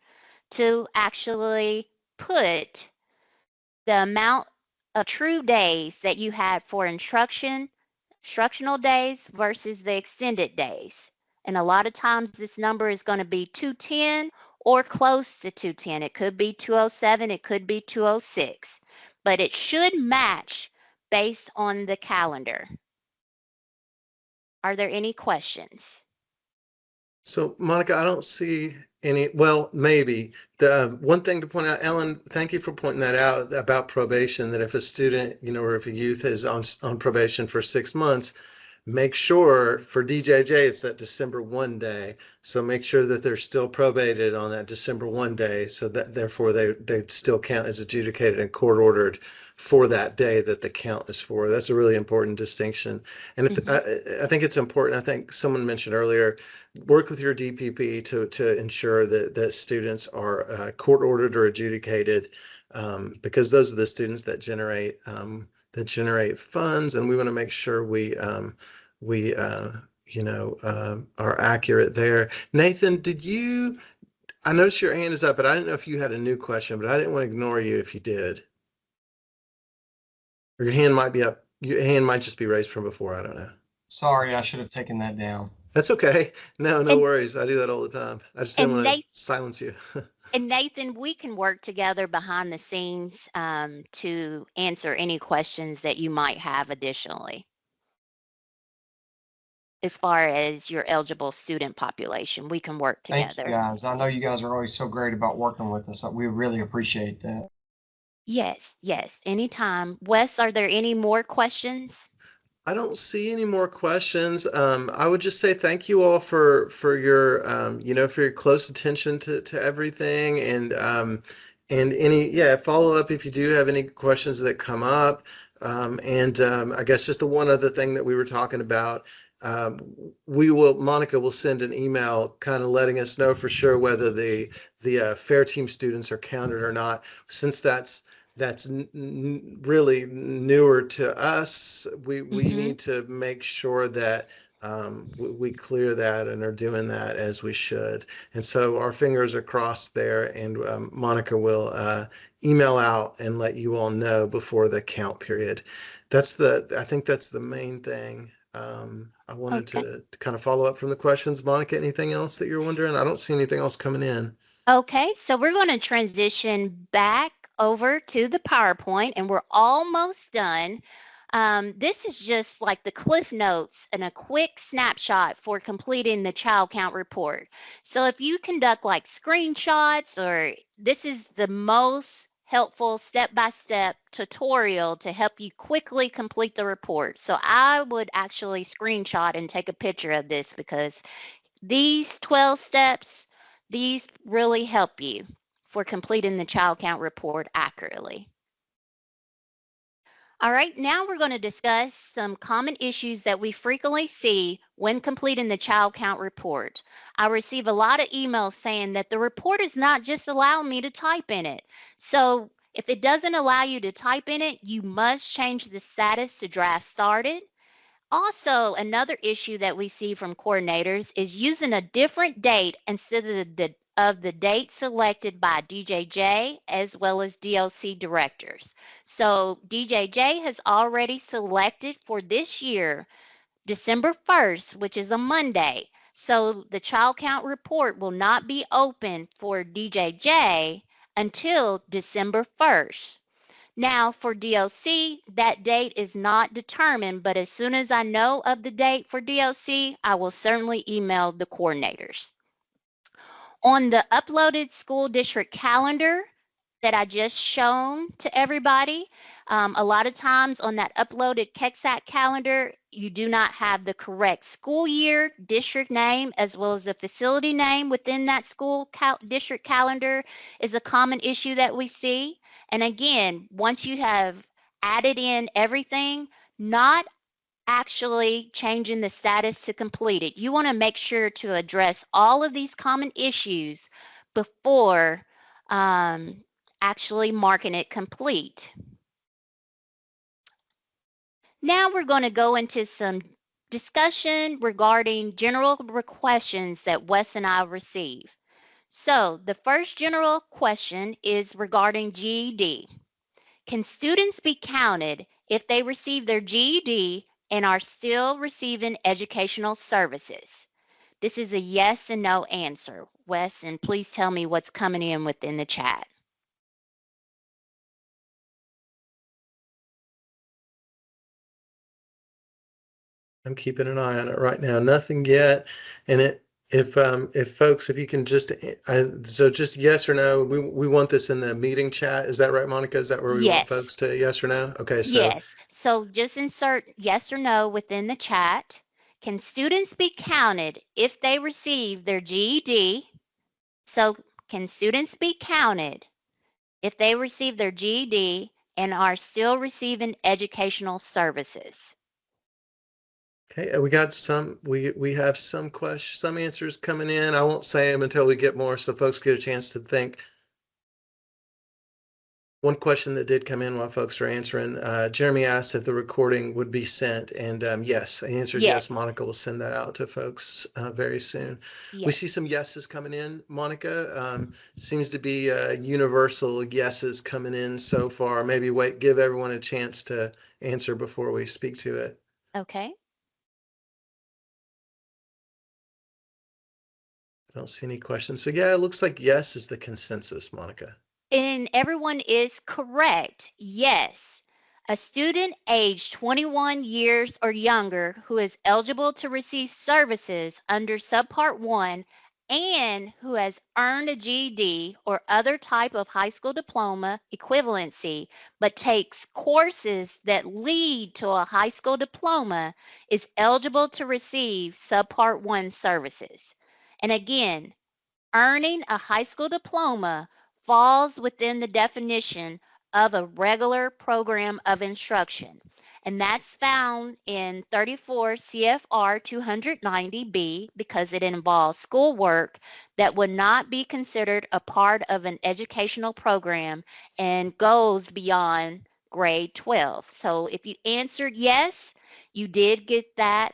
to actually put the amount of true days that you had for instructional days versus the extended days. And a lot of times this number is going to be 210 or close to 210. It could be 207, it could be 206, but it should match based on the calendar. Are there any questions? So Monica, I don't see any, well, maybe. The one thing to point out, Ellen, thank you for pointing that out about probation, that if a student, or if a youth is on probation for 6 months, make sure for DJJ, it's that December 1 day. So make sure that they're still probated on that December 1 day. So that therefore they still count as adjudicated and court ordered for that day that the count is for. That's a really important distinction. And I think it's important. I think someone mentioned earlier, work with your DPP to ensure that students are court ordered or adjudicated, because those are the students that generate funds, and we want to make sure we are accurate there. Nathan, I noticed your hand is up, but I didn't know if you had a new question, but I didn't want to ignore you if you did. Or your hand might be up. Your hand might just be raised from before. I don't know. Sorry, I should have taken that down. That's okay. No And- worries. I do that all the time. I just didn't want to silence you. And Nathan, we can work together behind the scenes to answer any questions that you might have additionally, as far as your eligible student population. We can work Thank together. you, guys. I know you guys are always so great about working with us. We really appreciate that. Yes, anytime. Wes, are there any more questions? I don't see any more questions. I would just say thank you all for your for your close attention to everything, and any follow up if you do have any questions that come up. I guess just the one other thing that we were talking about, Monica will send an email kind of letting us know for sure whether the fair team students are counted or not, since that's really newer to us. We need to make sure that we clear that and are doing that as we should. And so our fingers are crossed there, and Monica will email out and let you all know before the count period. I think that's the main thing. I wanted to kind of follow up from the questions. Monica, anything else that you're wondering? I don't see anything else coming in. Okay, so we're going to transition back over to the PowerPoint, and we're almost done. This is just like the cliff notes and a quick snapshot for completing the child count report. So if you conduct like screenshots, or this is the most helpful step-by-step tutorial to help you quickly complete the report. So I would actually screenshot and take a picture of this, because these 12 steps, these really help you for completing the child count report accurately. All right, now we're going to discuss some common issues that we frequently see when completing the child count report. I receive a lot of emails saying that the report is not just allowing me to type in it. So if it doesn't allow you to type in it, you must change the status to draft started. Also, another issue that we see from coordinators is using a different date instead of the date selected by DJJ as well as DLC directors. So DJJ has already selected for this year December 1st, which is a Monday. So the child count report will not be open for DJJ until December 1st. Now for DLC, that date is not determined, but as soon as I know of the date for DLC, I will certainly email the coordinators. On the uploaded school district calendar that I just shown to everybody, a lot of times on that uploaded KEXAC calendar, you do not have the correct school year, district name, as well as the facility name within that school district calendar is a common issue that we see. And again, once you have added in everything, not actually changing the status to completed, you want to make sure to address all of these common issues before actually marking it complete. Now we're going to go into some discussion regarding general questions that Wes and I receive. So the first general question is regarding GED. Can students be counted if they receive their GED and are still receiving educational services? This is a yes and no answer. Wes, and please tell me what's coming in within the chat. I'm keeping an eye on it right now. Nothing yet. And If folks, if you can just, so just yes or no, we want this in the meeting chat. Is that right, Monica? Is that where we want Yes. folks to yes or no? Okay, so Yes. So just insert yes or no within the chat. Can students be counted if they receive their GED? So can students be counted if they receive their GED and are still receiving educational services? okay, we got some, we have some questions, some answers coming in. I won't say them until we get more, so folks get a chance to think. One question that did come in while folks are answering, Jeremy asked if the recording would be sent, and yes, the answer is yes. Yes. Monica will send that out to folks very soon. We Yes. see some yeses coming in, Monica. Seems to be universal yeses coming in so far. Maybe wait, give everyone a chance to answer before we speak to it. Okay. I don't see any questions. So yeah, it looks like yes is the consensus, Monica. And everyone is correct. Yes. A student aged 21 years or younger who is eligible to receive services under Subpart 1 and who has earned a GED or other type of high school diploma equivalency but takes courses that lead to a high school diploma is eligible to receive Subpart 1 services. And again, earning a high school diploma falls within the definition of a regular program of instruction, and that's found in 34 CFR 290B because it involves schoolwork that would not be considered a part of an educational program and goes beyond grade 12. So if you answered yes, you did get that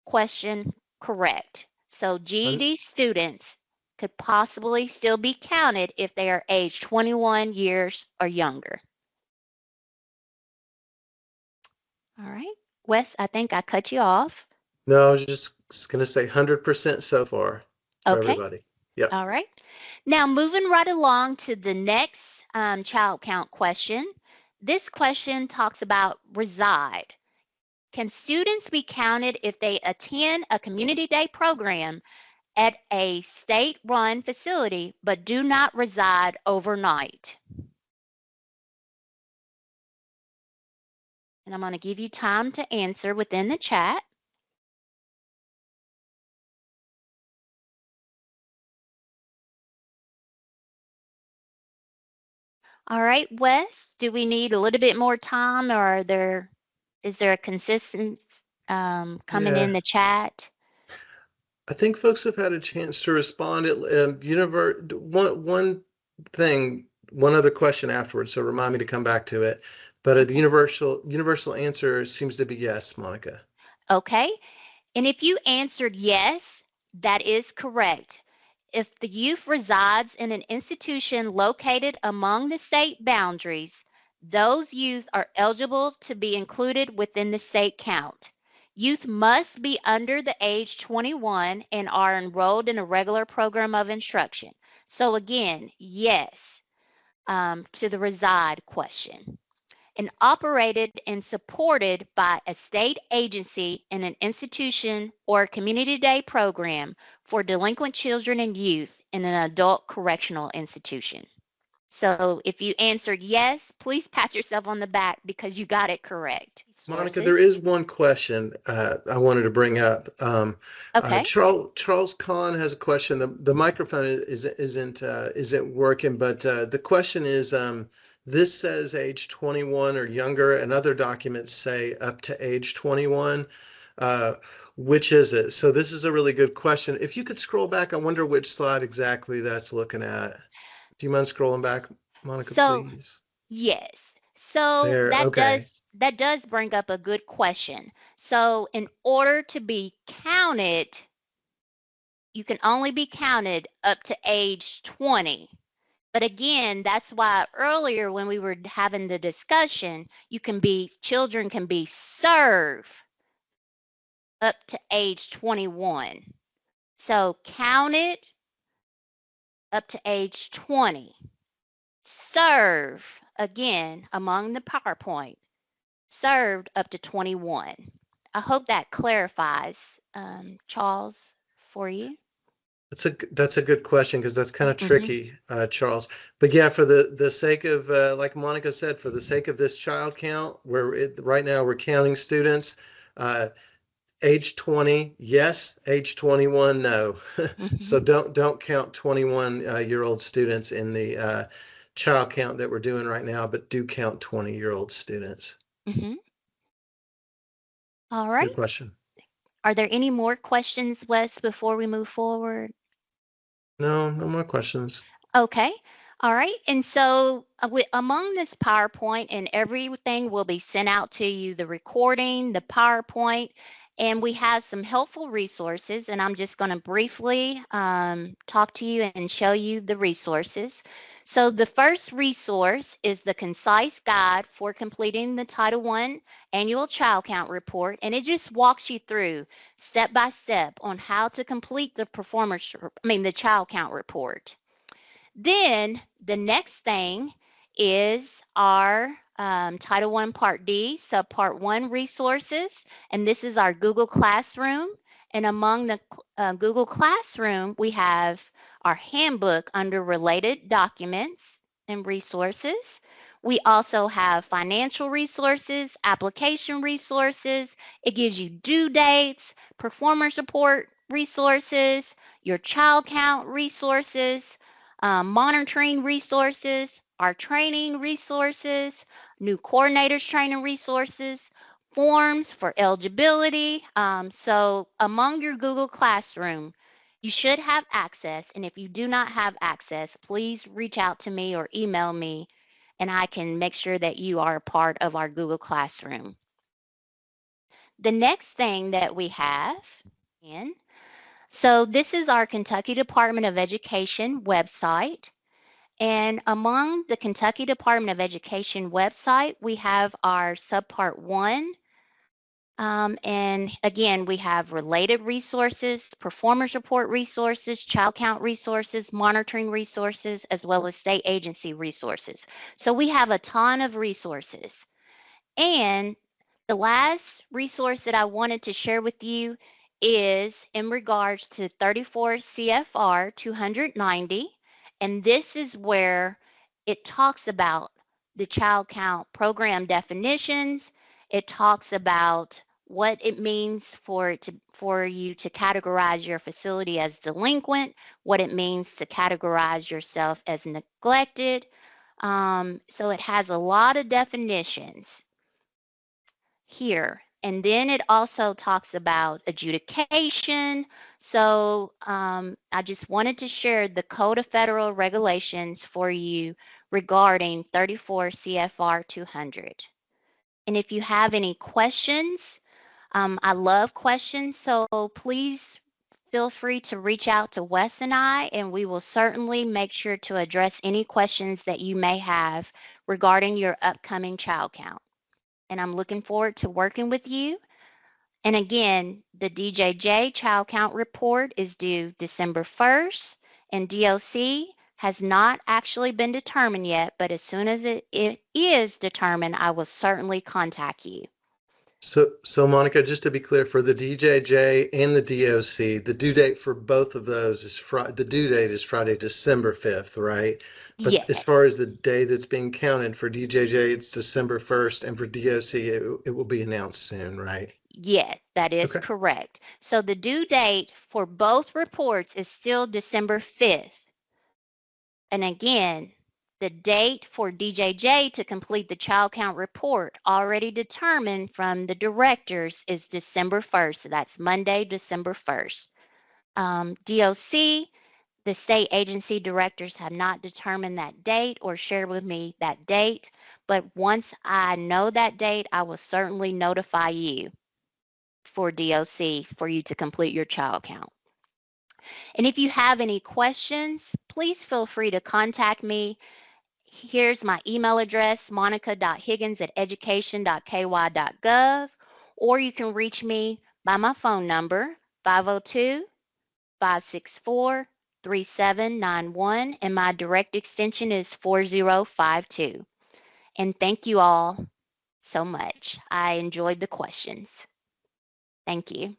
question correct. So GED students could possibly still be counted if they are aged 21 years or younger. All right. Wes, I think I cut you off. No, I was just going to say 100% so far for Okay. everybody. Yep. All right. Now, moving right along to the next child count question. This question talks about reside. Can students be counted if they attend a community day program at a state-run facility but do not reside overnight? And I'm going to give you time to answer within the chat. All right, Wes, do we need a little bit more time, or is there a consistent coming Yeah. in the chat? I think folks have had a chance to respond. One thing, one other question afterwards, so remind me to come back to it. But the universal answer seems to be yes, Monica. Okay, and if you answered yes, that is correct. If the youth resides in an institution located among the state boundaries, those youth are eligible to be included within the state count. Youth must be under the age 21 and are enrolled in a regular program of instruction. So again, yes to the reside question. And operated and supported by a state agency in an institution or community day program for delinquent children and youth in an adult correctional institution. So if you answered yes, please pat yourself on the back because you got it correct. Monica, there is one question I wanted to bring up. Okay. Charles Kahn has a question. The microphone isn't working, but the question is, this says age 21 or younger, and other documents say up to age 21. Which is it? So this is a really good question. If you could scroll back, I wonder which slide exactly that's looking at. Do you mind scrolling back, Monica, So please? yes. So There, okay. that does bring up a good question. So in order to be counted, you can only be counted up to age 20. But again, that's why earlier when we were having the discussion, children can be served up to age 21. So counted up to age 20. Serve, again, among the PowerPoint, served up to 21. I hope that clarifies, Charles, for you. That's a good question because that's kind of Mhm. tricky, Charles. But yeah, for the sake of like Monica said, for the sake of this child count, right now we're counting students. Age 20, yes. Age 21, no. So Mhm. don't count 21 year old students in the child count that we're doing right now, but do count 20-year-old students. Mhm. All Good right. question. Are there any more questions, Wes, before we move forward? No, no more questions. Okay. All right. And so, among this PowerPoint and everything will be sent out to you, the recording, the PowerPoint, and we have some helpful resources. And I'm just going to briefly talk to you and show you the resources. So, the first resource is the concise guide for completing the Title I annual child count report. And it just walks you through step by step on how to complete the child count report. Then the next thing is our Title I Part D, Subpart 1 resources, and this is our Google Classroom. And among the Google Classroom, we have our handbook under related documents and resources. We also have financial resources, application resources. It gives you due dates, performance report resources, your child count resources, monitoring resources, our training resources, new coordinators training resources, forms for eligibility. So among your Google Classroom, you should have access. And if you do not have access, please reach out to me or email me, and I can make sure that you are a part of our Google Classroom. The next thing that we have, and so this is our Kentucky Department of Education website. And among the Kentucky Department of Education website, we have our Subpart 1. And again, we have related resources, performance report resources, child count resources, monitoring resources, as well as state agency resources. So we have a ton of resources. And the last resource that I wanted to share with you is in regards to 34 CFR 290. And this is where it talks about the child count program definitions. It talks about what it means for you to categorize your facility as delinquent, what it means to categorize yourself as neglected. So it has a lot of definitions here. And then it also talks about adjudication. So I just wanted to share the Code of Federal Regulations for you regarding 34 CFR 200. And if you have any questions, I love questions, so please feel free to reach out to Wes and I, and we will certainly make sure to address any questions that you may have regarding your upcoming child count. And I'm looking forward to working with you. And again, the DJJ child count report is due December 1st, and DOC has not actually been determined yet, but as soon as it is determined, I will certainly contact you. So Monica, just to be clear, for the DJJ and the DOC, the due date for both of those is the due date is Friday, December 5th, right? But as far Yes, as the day that's being counted for DJJ, it's December 1st, and for DOC, it will be announced soon, right? yes, that is Okay. correct. So the due date for both reports is still December 5th. And again, the date for DJJ to complete the child count report already determined from the directors is December 1st. So that's Monday, December 1st. DOC, the state agency directors have not determined that date or shared with me that date. But once I know that date, I will certainly notify you for DOC for you to complete your child count. And if you have any questions, please feel free to contact me. Here's my email address, monica.higgins@education.ky.gov, or you can reach me by my phone number, 502-564-3791, and my direct extension is 4052. And thank you all so much. I enjoyed the questions. Thank you.